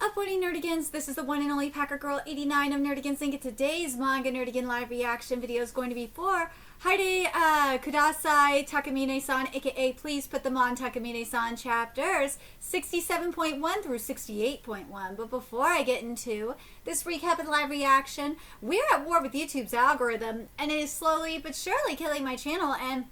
Uploading Nerdigans, this is the one and only Packer Girl 89 of Nerdigans, and today's manga Nerdigan live reaction video is going to be for Haide Kudasai Takamine-san, aka Please Put Them On Takamine-san chapters 67.1 through 68.1. But before I get into this recap of the live reaction, we're at war with YouTube's algorithm, and it is slowly but surely killing my channel, and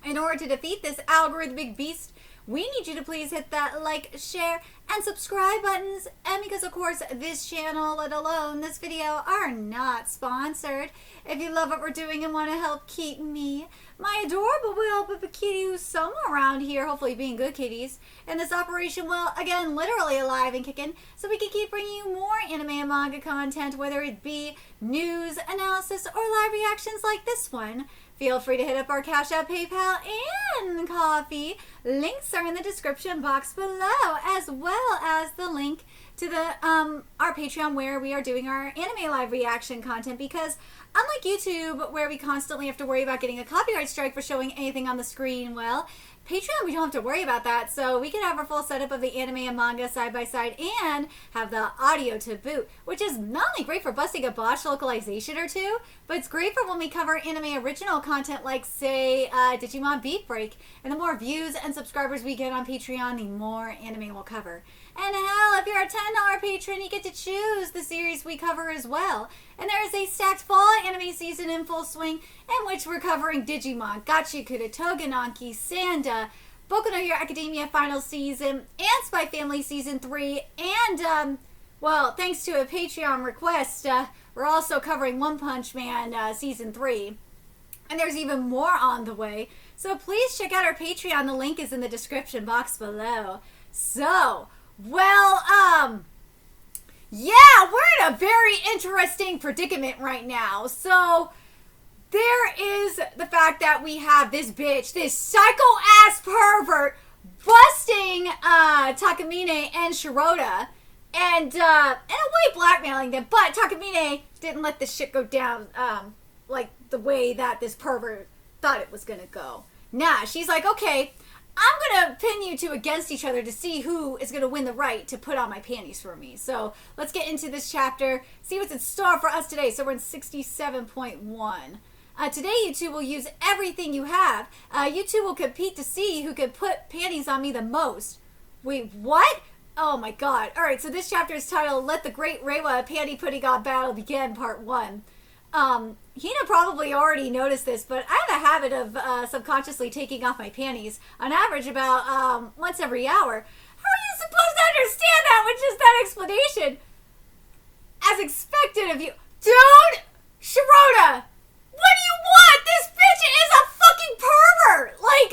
in order to defeat this algorithmic beast, we need you to please hit that like, share, and subscribe buttons. And because, of course, this channel, let alone this video, are not sponsored. If you love what we're doing and want to help keep me, my adorable little Pippa kitty who's somewhere around here, hopefully being good kitties, and this operation, well, again, literally alive and kicking, so we can keep bringing you more anime and manga content, whether it be news, analysis, or live reactions like this one. Feel free to hit up our Cash App, PayPal, and Coffee. Links are in the description box below, as well as the link to the our Patreon, where we are doing our anime live reaction content, because unlike YouTube, where we constantly have to worry about getting a copyright strike for showing anything on the screen, well, Patreon, we don't have to worry about that, so we can have our full setup of the anime and manga side by side and have the audio to boot, which is not only great for busting a botched localization or two, but it's great for when we cover anime original content like, say, Digimon Beat Break. And the more views and subscribers we get on Patreon, the more anime we'll cover. And hell, if you're a $10 patron, you get to choose the series we cover as well. And there is a stacked fall anime season in full swing, in which we're covering Digimon, Gachikura, Togenanki, Sanda, Boku no Hero Academia final season, and Spy Family season 3, and, well, thanks to a Patreon request, we're also covering One Punch Man season 3. And there's even more on the way. So please check out our Patreon. The link is in the description box below. So, well, yeah, we're in a very interesting predicament right now. So, there is the fact that we have this bitch, this psycho-ass pervert, busting Takamine and Shirota, and in a way blackmailing them, but Takamine didn't let this shit go down like the way that this pervert thought it was gonna go. Nah, she's like, okay, I'm gonna pin you two against each other to see who is gonna win the right to put on my panties for me. So let's get into this chapter, see what's in store for us today. So we're in 67.1. Today you two will use everything you have. You two will compete to see who can put panties on me the most. Wait, what? Oh my god. Alright, so this chapter is titled Let the Great Reiwa Panty Putting On Battle Begin, Part 1. Hina probably already noticed this, but I have a habit of subconsciously taking off my panties, on average about once every hour. How are you supposed to understand that with just that explanation? As expected of you. Dude! Shirota! What do you want? This bitch is a fucking pervert! Like,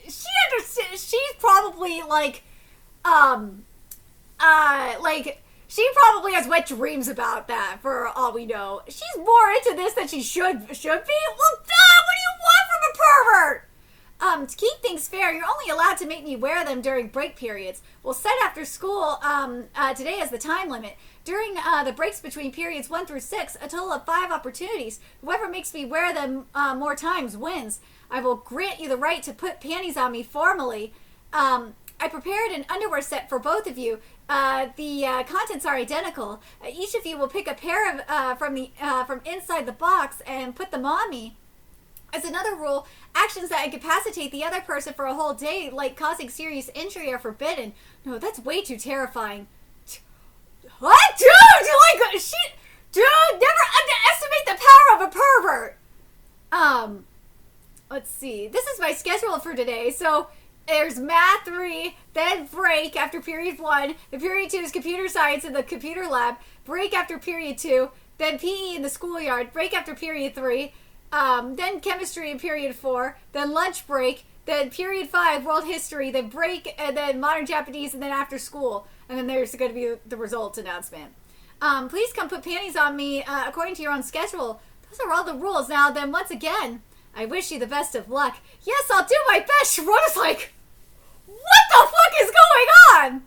she understands, she's probably like, she probably has wet dreams about that, for all we know. She's more into this than she should be? Well, duh, what do you want from a pervert? To keep things fair, you're only allowed to make me wear them during break periods. We'll set after school, today as the time limit. During, the breaks between periods 1 through 6, a total of 5 opportunities. Whoever makes me wear them, more times wins. I will grant you the right to put panties on me formally. I prepared an underwear set for both of you. The contents are identical. Each of you will pick a pair of from inside the box and put them on me. As another rule, actions that incapacitate the other person for a whole day, like causing serious injury, are forbidden. No, that's way too terrifying. What? Dude, never underestimate the power of a pervert. Let's see. This is my schedule for today. So, there's math 3, then break after period 1. The period 2 is computer science in the computer lab. Break after period 2. Then PE in the schoolyard. Break after period 3. Then chemistry in period 4. Then lunch break. Then period 5, world history. Then break, and then modern Japanese, and then after school. And then there's going to be the results announcement. Please come put panties on me according to your own schedule. Those are all the rules. Now then, once again, I wish you the best of luck. Yes, I'll do my best. Shirota's like, what the fuck is going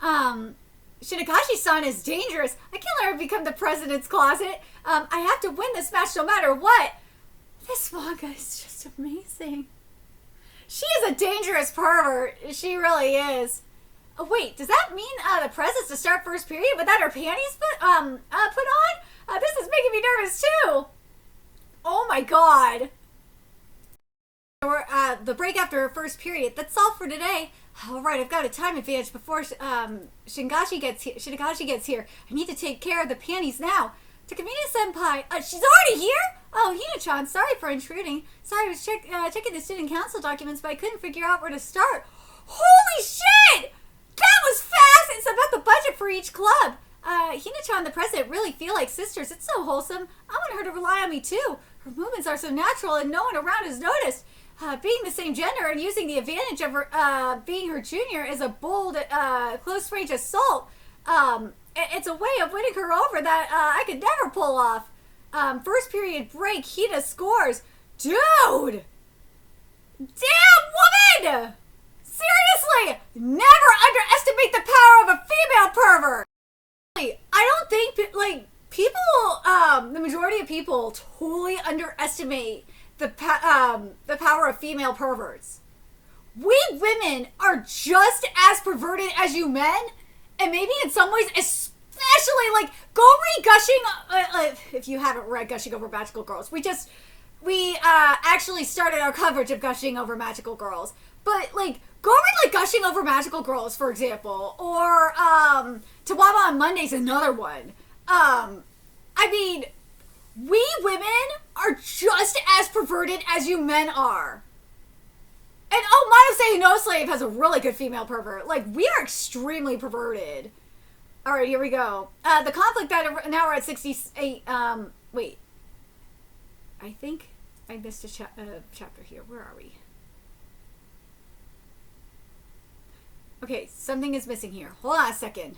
on? Shinagashi-san is dangerous. I can't let her become the president's closet. I have to win this match no matter what. This manga is just amazing. She is a dangerous pervert. She really is. Oh, wait, does that mean the press is to start first period without her panties put on? This is making me nervous too. Oh my god. Or the break after her first period. That's all for today. All right, I've got a time advantage before Shingashi gets here. I need to take care of the panties now. Takamine-senpai, she's already here? Oh, Hina-chan, sorry for intruding. Sorry, I was checking the student council documents, but I couldn't figure out where to start. Holy shit! That was fast! It's about the budget for each club. Hina-chan and the president really feel like sisters. It's so wholesome. I want her to rely on me, too. Her movements are so natural and no one around has noticed. Being the same gender and using the advantage of her, being her junior is a bold, close-range assault. It's a way of winning her over that I could never pull off. First period break, Hina scores. Dude! Damn woman! Seriously! Never underestimate the power of a female pervert! I don't think, people, the majority of people totally underestimate the power of female perverts. We women are just as perverted as you men, and maybe in some ways especially, go read Gushing, if you haven't read Gushing Over Magical Girls. We actually started our coverage of Gushing Over Magical Girls, but, go read, Gushing Over Magical Girls, for example, or, Tawaba on Monday's another one. I mean, we women are just as perverted as you men are. And Mono Say No Slave has a really good female pervert. We are extremely perverted. Alright, here we go. The conflict that now we're at 68. Wait. I think I missed a chapter here. Where are we? Okay, something is missing here. Hold on a second.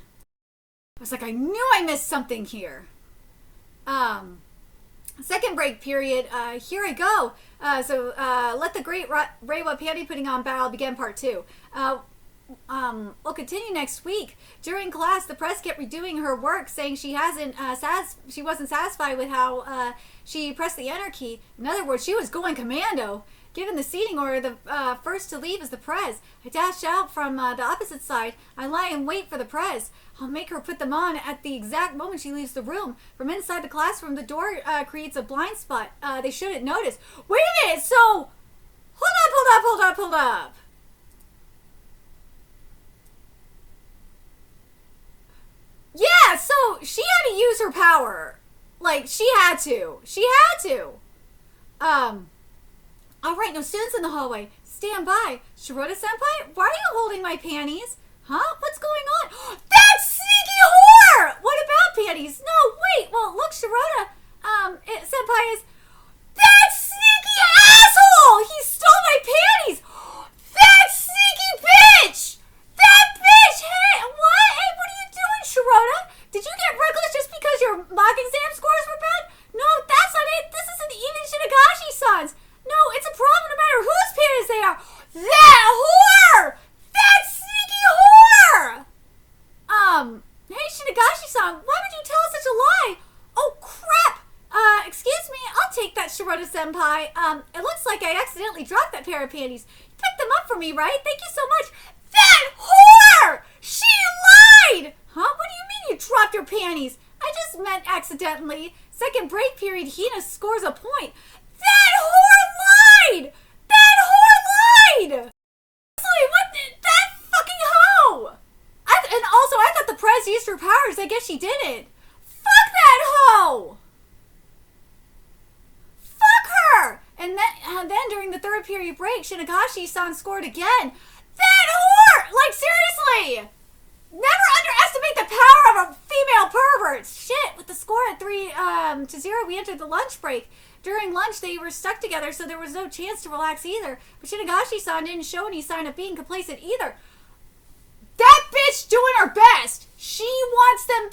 I was like, I knew I missed something here. Second break period. Here I go. So let the great Reiwa panty putting on battle begin part 2. We'll continue next week. During class, the press kept redoing her work, saying she wasn't satisfied with how she pressed the enter key. In other words, she was going commando. Given the seating order, the first to leave is the prez. I dash out from the opposite side. I lie in wait for the prez. I'll make her put them on at the exact moment she leaves the room. From inside the classroom, the door creates a blind spot. They shouldn't notice. Wait a minute, so... Hold up. Yeah, so she had to use her power. She had to. Alright, no students in the hallway. Stand by. Shirota-senpai, why are you holding my panties? Huh? What's going on? That sneaky whore! What about panties? No, wait. Well, look, Shirota, senpai is... That sneaky asshole! He stole my panties! That sneaky bitch! That bitch! Hey, what? Hey, what are you doing, Shirota? Did you get reckless just because your mock exam scores were bad? No, that's not it. This isn't even Shinagashi-san's. No, it's a problem no matter whose panties they are. That whore! That sneaky whore! Hey, Shinagashi-san, why would you tell us such a lie? Oh, crap! Excuse me, I'll take that, Shirota-senpai. It looks like I accidentally dropped that pair of panties. You picked them up for me, right? Thank you so much. That whore! She lied! Huh? What do you mean you dropped your panties? I just meant accidentally. Second break period, Hina scores a point. That whore lied! That whore lied! Seriously, what that fucking hoe! And also, I thought the press used her powers. I guess she didn't. Fuck that hoe! Fuck her! And then during the third period break, Shinagashi-san scored again. That whore! Seriously! Never underestimate the power of a female pervert! Shit, with the score at 3-0, we entered the lunch break. During lunch, they were stuck together, so there was no chance to relax either. But Shinagashi-san didn't show any sign of being complacent either. That bitch doing her best! She wants them...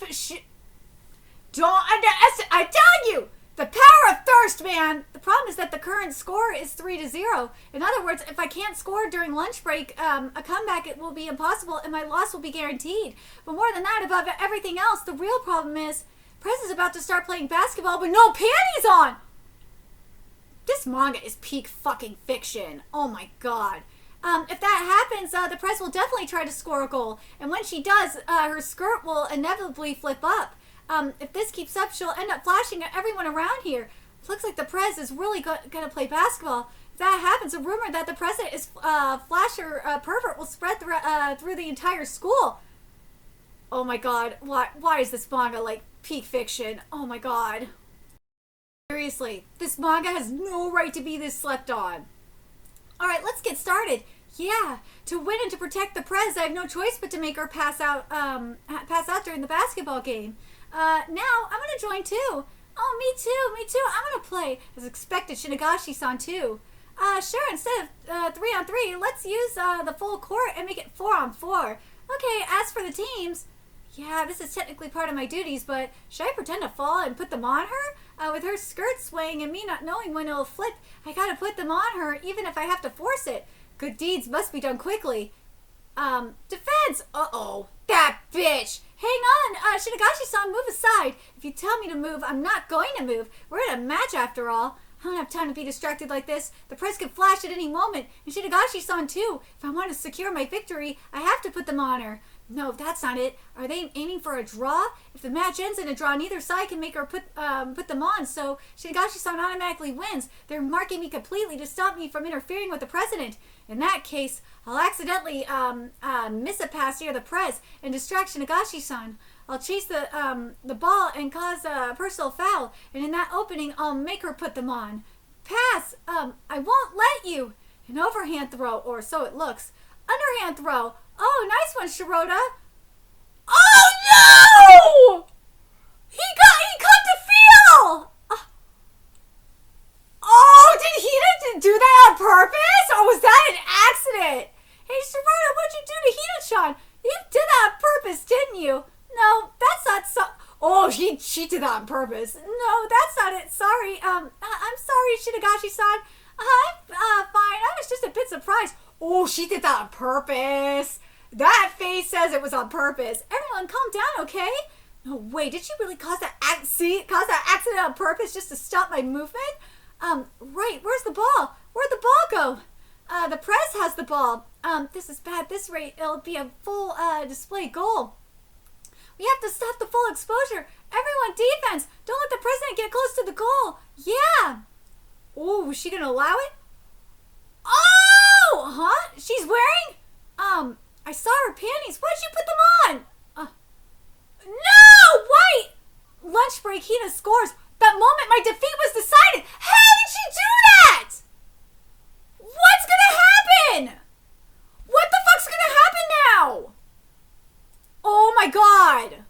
Don't underestimate... I tell you! The power of thirst, man! The problem is that the current score is 3-0. In other words, if I can't score during lunch break, a comeback it will be impossible and my loss will be guaranteed. But more than that, above everything else, the real problem is Prez is about to start playing basketball with no panties on! This manga is peak fucking fiction. Oh my god. If that happens, the press will definitely try to score a goal. And when she does, her skirt will inevitably flip up. If this keeps up, she'll end up flashing at everyone around here. Looks like the press is really going to play basketball. If that happens, a rumor that the president is flasher pervert will spread through the entire school. Oh my god, why is this manga like peak fiction? Oh my god. Seriously, this manga has no right to be this slept on. Alright, let's get started. Yeah, to win and to protect the prez, I have no choice but to make her pass out during the basketball game. Now, I'm gonna join too. Oh, me too, I'm gonna play. As expected, Shinagashi-san too. Sure, instead of 3-on-3, let's use the full court and make it 4-on-4. Okay, as for the teams, yeah, this is technically part of my duties, but should I pretend to fall and put them on her? With her skirt swaying and me not knowing when it'll flip, I gotta put them on her even if I have to force it. Good deeds must be done quickly. Defense! Uh-oh. That bitch! Hang on! Shinagashi-san, move aside. If you tell me to move, I'm not going to move. We're in a match after all. I don't have time to be distracted like this. The press could flash at any moment. And Shinagashi-san too. If I want to secure my victory, I have to put them on her. No, that's not it. Are they aiming for a draw? If the match ends in a draw, neither side can make her put them on, so Shinagashi-san automatically wins. They're marking me completely to stop me from interfering with the president. In that case, I'll accidentally miss a pass near the press and distract Shinagashi-san. I'll chase the ball and cause a personal foul, and in that opening, I'll make her put them on. Pass! I won't let you! An overhand throw, or so it looks. Underhand throw. Oh, nice one, Shirota. Oh, no! He caught the feel! Oh, did he do that on purpose? Or was that an accident? Hey, Shirota, what'd you do to Hina-chan? You did that on purpose, didn't you? No, that's not so... Oh, she did that on purpose. No, that's not it. Sorry. I'm sorry, Shinagashi-san. I'm fine. I was just a bit surprised. Oh, she did that on purpose. That face says it was on purpose. Everyone, calm down, okay? No way. Did she really cause that accident on purpose just to stop my movement? Right. Where's the ball? Where'd the ball go? The press has the ball. This is bad. This rate, it'll be a full display goal. We have to stop the full exposure. Everyone, defense. Don't let the president get close to the goal. Yeah. Oh, is she gonna allow it? Oh, huh? She's wearing? I saw her panties. Why did she put them on? No! Wait! Lunch break, Hina scores. That moment my defeat was decided. How did she do that? What's gonna happen? What the fuck's gonna happen now? Oh my god.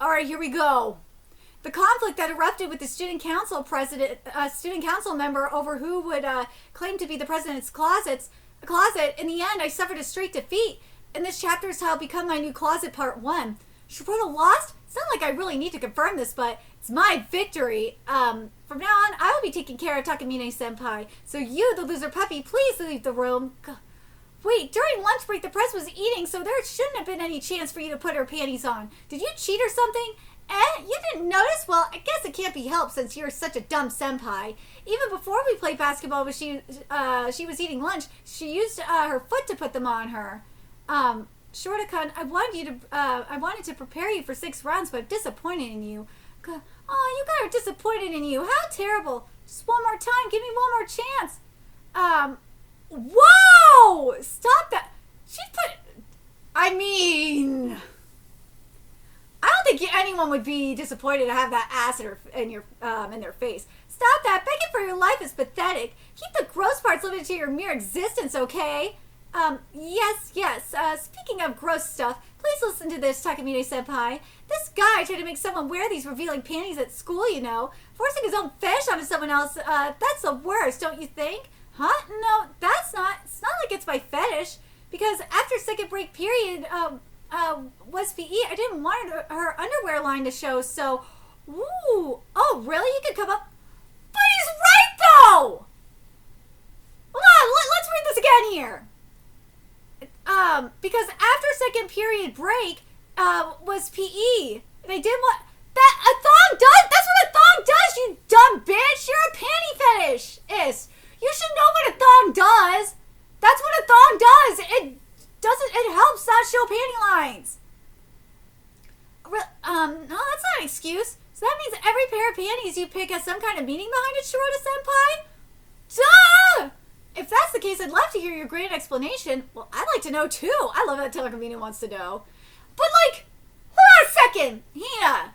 Alright, here we go. The conflict that erupted with the student council member over who would claim to be the president's closet. In the end, I suffered a straight defeat. And this chapter is how I become my new closet part 1. Shirota lost? It's not like I really need to confirm this, but it's my victory. From now on, I will be taking care of Takamine-senpai. So you, the loser puppy, please leave the room. Wait, during lunch break, the press was eating, so there shouldn't have been any chance for you to put her panties on. Did you cheat or something? You didn't notice? Well, I guess it can't be helped since you're such a dumb senpai. Even before we played basketball, when she was eating lunch, she used her foot to put them on her. Shorta-kun, I wanted to prepare you for 6 rounds, but I'm disappointed in you. Oh, you guys are disappointed in you. How terrible. Just one more time. Give me one more chance. Whoa! Stop that. I don't think anyone would be disappointed to have that ass in their face. Stop that. Begging for your life is pathetic. Keep the gross parts limited to your mere existence, okay? Yes. Speaking of gross stuff, please listen to this, Takamine-senpai. This guy tried to make someone wear these revealing panties at school, you know. Forcing his own fetish onto someone else, that's the worst, don't you think? Huh? No, it's not like it's my fetish. Because after second break period, was PE, I didn't want her underwear line to show, so... Ooh. Oh, really? You could come up... But he's right, though! Hold on, let's read this again here. Because after second period break, was PE. And I didn't want... A thong does? That's what a thong does, you dumb bitch! You're a panty fetishist! You should know what a thong does! That's what a thong does. It helps not show panty lines. No, that's not an excuse. So that means every pair of panties you pick has some kind of meaning behind it, Shirota-senpai? Duh! If that's the case, I'd love to hear your great explanation. Well, I'd like to know too. I love that Takamine wants to know. But like, hold on a second, Hina.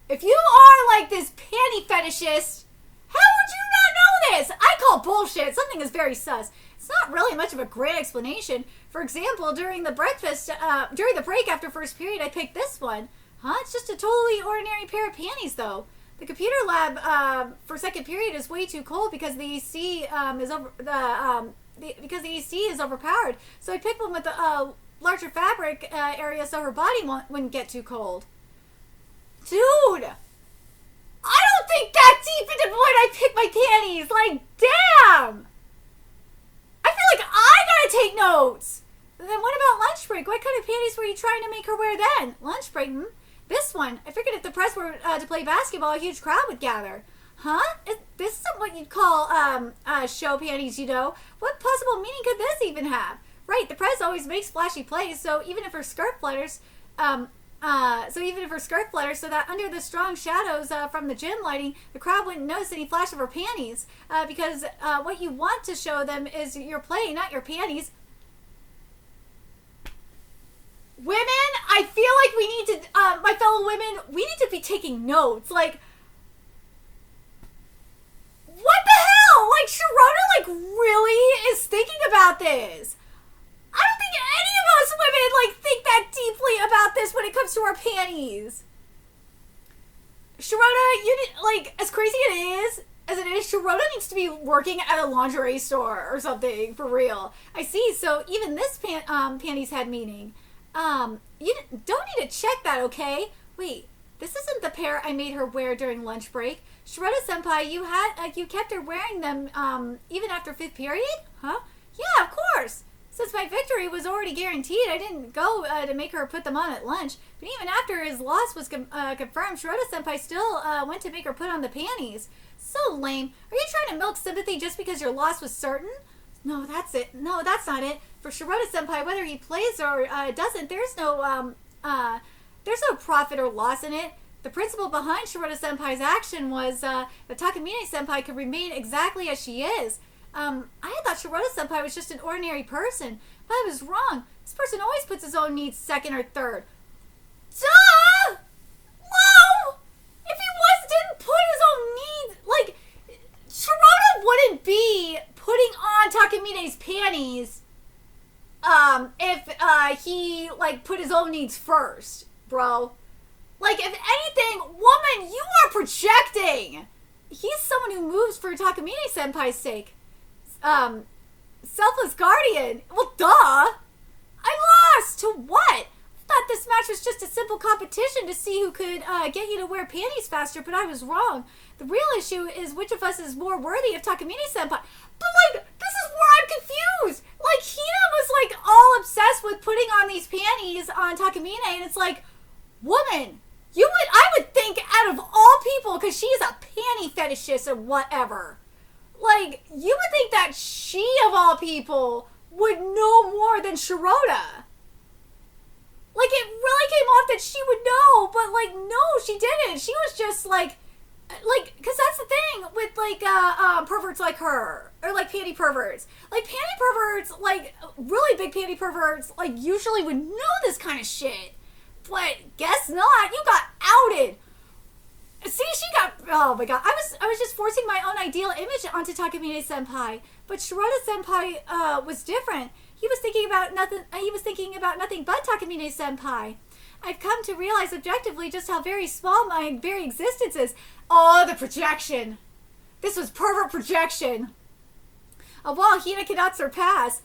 If you are like this panty fetishist, how would you not know this? I call bullshit. Something is very sus. It's not really much of a great explanation. For example, during the break after first period, I picked this one. Huh? It's just a totally ordinary pair of panties, though. The computer lab for second period is way too cold because the AC because the AC is overpowered. So I picked one with a larger fabric area so her body wouldn't get too cold. Dude, I don't think that deep into when I pick my panties. Like, damn. I feel like I gotta take notes. Then what about lunch break? What kind of panties were you trying to make her wear then? Lunch break? This one. I figured if the press were to play basketball, a huge crowd would gather. Huh? This isn't what you'd call show panties, you know. What possible meaning could this even have? Right, the press always makes flashy plays, so even if her skirt flutters, so that under the strong shadows from the gym lighting, the crowd wouldn't notice any flash of her panties, because what you want to show them is your play, not your panties. Women, I feel like we need to, my fellow women, we need to be taking notes. Like, what the hell? Like, Shirota, really is thinking about this. I don't think any of us women, think that deeply about this when it comes to our panties. Shirota, you need, as crazy as it is, Shirota needs to be working at a lingerie store or something, for real. I see, so even this panties had meaning. You don't need to check that, okay? Wait, this isn't the pair I made her wear during lunch break. Shirota-senpai, you kept her wearing them, even after 5th period? Huh? Yeah, of course. Since my victory was already guaranteed, I didn't go to make her put them on at lunch. But even after his loss was confirmed, Shirota-senpai still went to make her put on the panties. So lame. Are you trying to milk sympathy just because your loss was certain? No, that's it. No, that's not it. For Shirota-senpai, whether he plays or doesn't, there's no profit or loss in it. The principle behind Shirota-senpai's action was that Takamine-senpai could remain exactly as she is. I thought Shirota-senpai was just an ordinary person, but I was wrong. This person always puts his own needs second or third. Duh! Whoa! If he didn't put his own needs, Shirota wouldn't be putting on Takamine's panties if he put his own needs first, bro. If anything, woman, you are projecting. He's someone who moves for Takamine-senpai's sake. Selfless guardian. Well, duh. I lost. To what? I thought this match was just a simple competition to see who could get you to wear panties faster, but I was wrong. The real issue is which of us is more worthy of Takamine-senpai. But, this is where I'm confused. Hina was, all obsessed with putting on these panties on Takamine, and it's woman, I would think out of all people, because she's a panty fetishist or whatever, you would think that she, of all people, would know more than Shirota. It really came off that she would know, but, no, she didn't. She was just, because that's the thing with, perverts like her, or, panty perverts. Panty perverts, really big panty perverts, usually would know this kind of shit. But guess not. You got outed. See, she got... Oh, my God. I was just forcing my own ideal image onto Takamine-senpai. But Shirota-senpai was different. He was thinking about nothing but Takamine-senpai. I've come to realize objectively just how very small my very existence is. Oh, the projection. This was pervert projection. A wall Hina cannot surpass.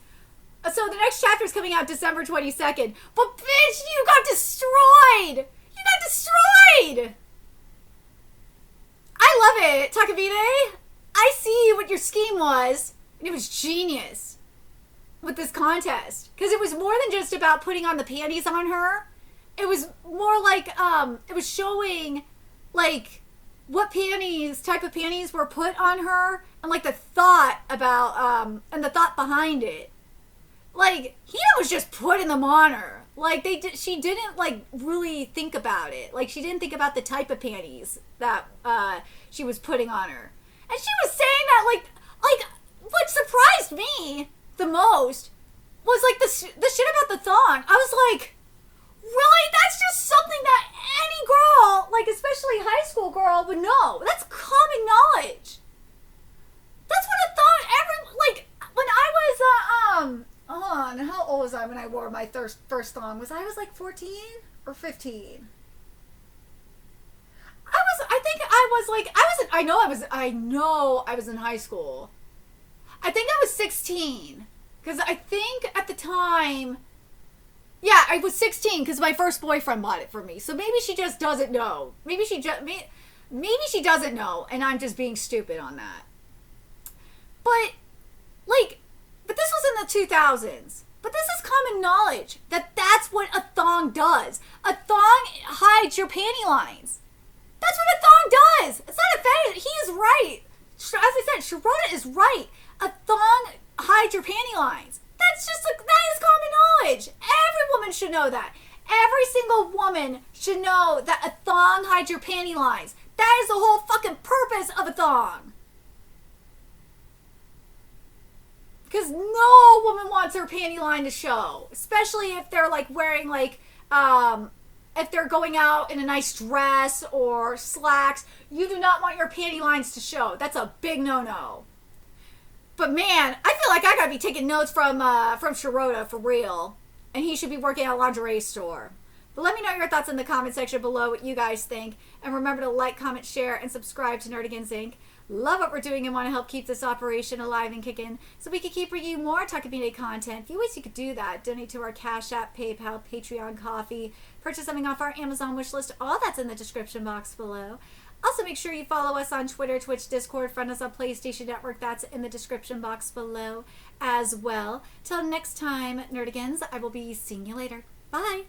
So the next chapter is coming out December 22nd. But bitch, you got destroyed! You got destroyed! I love it, Takamine. I see what your scheme was. And it was genius with this contest. Because it was more than just about putting on the panties on her. It was more it was showing, what type of panties were put on her. And, the thought about, and the thought behind it. like Hina was just putting them on her. Like she didn't like really think about it. Like she didn't think about the type of panties that she was putting on her. And she was saying that like what surprised me the most was like the shit about the thong. I was like, really? That's just something that any girl, like especially high school girl, would know. That's common knowledge. That's what a thong like when I was how old was I when I wore my first thong? Was like 14 or 15? I know I was in high school. I think I was 16. Because I think at the time, yeah, I was 16 because my first boyfriend bought it for me. So maybe she just doesn't know. Maybe she doesn't know, and I'm just being stupid on that. But this was in the 2000s. But this is common knowledge that that's what a thong does. A thong hides your panty lines. That's what a thong does. It's not a fetish. He is right. As I said, Shirota is right. A thong hides your panty lines. That is common knowledge. Every woman should know that. Every single woman should know that a thong hides your panty lines. That is the whole fucking purpose of a thong. Because no woman wants her panty line to show. Especially if they're like wearing if they're going out in a nice dress or slacks. You do not want your panty lines to show. That's a big no-no. But man, I feel like I gotta be taking notes from Shirota for real. And he should be working at a lingerie store. But let me know your thoughts in the comment section below, what you guys think. And remember to like, comment, share, and subscribe to Nerdigans Inc. Love what we're doing and want to help keep this operation alive and kicking so we can keep bringing you more Takamine content. A few ways you could do that. Donate to our Cash App, PayPal, Patreon, Coffee. Purchase something off our Amazon wishlist. All that's in the description box below. Also, make sure you follow us on Twitter, Twitch, Discord, friend us on PlayStation Network. That's in the description box below as well. Till next time, Nerdigans, I will be seeing you later. Bye!